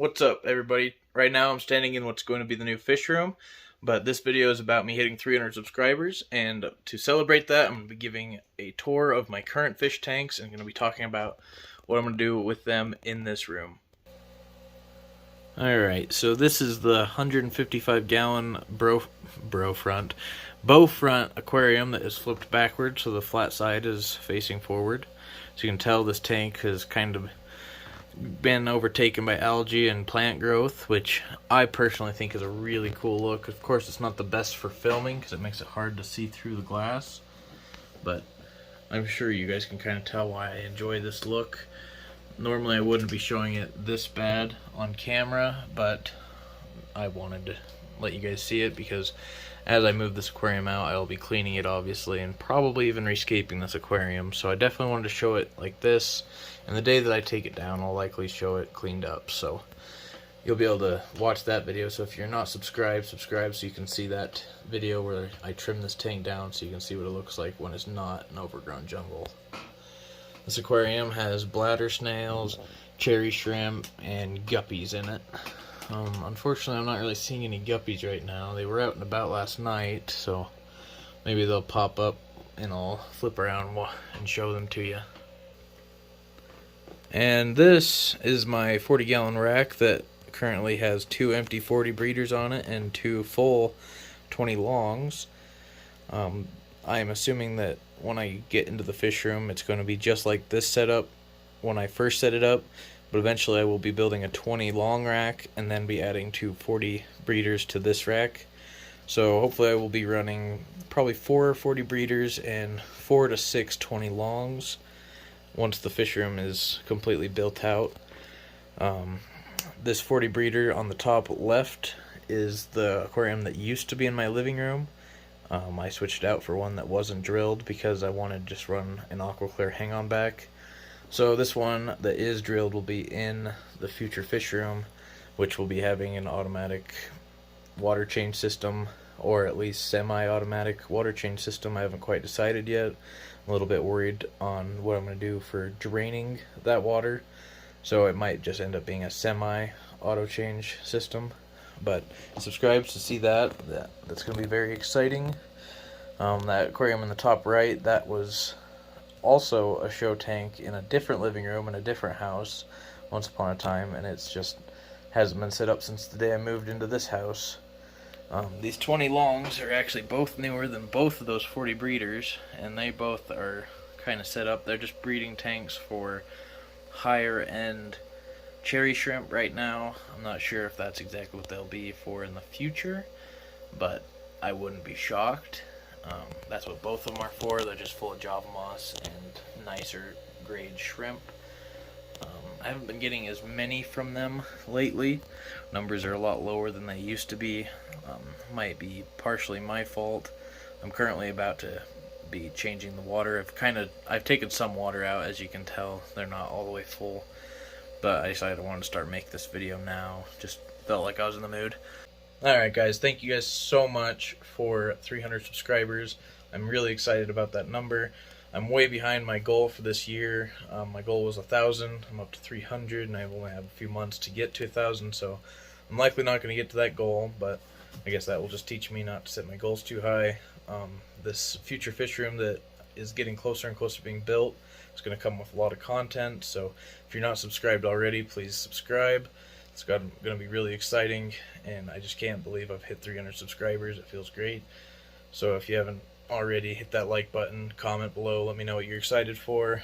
What's up, everybody? Right now I'm standing in what's going to be the new fish room, but this video is about me hitting 300 subscribers, and to celebrate that I'm going to be giving a tour of my current fish tanks and going to be talking about what I'm going to do with them in this room. Alright, so this is the 155 gallon bow front aquarium that is flipped backwards, so the flat side is facing forward. So you can tell this tank has kind of been overtaken by algae and plant growth, which I personally think is a really cool look. Of course, it's not the best for filming because it makes it hard to see through the glass, but I'm sure you guys can kind of tell why I enjoy this look. Normally I wouldn't be showing it this bad on camera, but I wanted to let you guys see it because as I move this aquarium out, I'll be cleaning it obviously and probably even rescaping this aquarium. So I definitely wanted to show it like this, and the day that I take it down, I'll likely show it cleaned up. So you'll be able to watch that video. So if you're not subscribed, subscribe so you can see that video where I trim this tank down so you can see what it looks like when it's not an overgrown jungle. This aquarium has bladder snails, cherry shrimp, and guppies in it. Unfortunately, I'm not really seeing any guppies right now. They were out and about last night, so maybe they'll pop up and I'll flip around and show them to you. And this is my 40-gallon rack that currently has 2 empty 40 breeders on it and 2 full 20 longs. I am assuming that when I get into the fish room, it's going to be just like this setup when I first set it up, but eventually I will be building a 20 long rack and then be adding 2 40 breeders to this rack. So hopefully I will be running probably 4 40 breeders and 4 to 6 20 longs once the fish room is completely built out. This 40 breeder on the top left is the aquarium that used to be in my living room. I switched out for one that wasn't drilled because I wanted to just run an AquaClear hang-on back. So this one that is drilled will be in the future fish room, which will be having an automatic water change system, or at least semi-automatic water change system. I haven't quite decided yet. I'm a little bit worried on what I'm going to do for draining that water, so it might just end up being a semi-auto change system. But subscribe to see that. That's going to be very exciting. That aquarium in the top right, that was also a show tank in a different living room in a different house once upon a time, and it's just hasn't been set up since the day I moved into this house. These 20 longs are actually both newer than both of those 40 breeders, and they both are kind of set up. They're just breeding tanks for higher end cherry shrimp right now. I'm not sure if that's exactly what they'll be for in the future, but I wouldn't be shocked. That's what both of them are for. They're just full of Java moss and nicer grade shrimp. I haven't been getting as many from them lately. Numbers are a lot lower than they used to be. Might be partially my fault. I'm currently about to be changing the water. I've taken some water out, as you can tell. They're not all the way full, but I decided I wanted to start making this video now. Just felt like I was in the mood. Alright guys, thank you guys so much for 300 subscribers. I'm really excited about that number. I'm way behind my goal for this year. My goal was 1,000. I'm up to 300, and I only have a few months to get to 1,000, so I'm likely not going to get to that goal, but I guess that will just teach me not to set my goals too high. This future fish room that is getting closer and closer to being built is going to come with a lot of content, so if you're not subscribed already, please subscribe. It's going to be really exciting, and I just can't believe I've hit 300 subscribers. It feels great. So if you haven't already, hit that like button, comment below, let me know what you're excited for.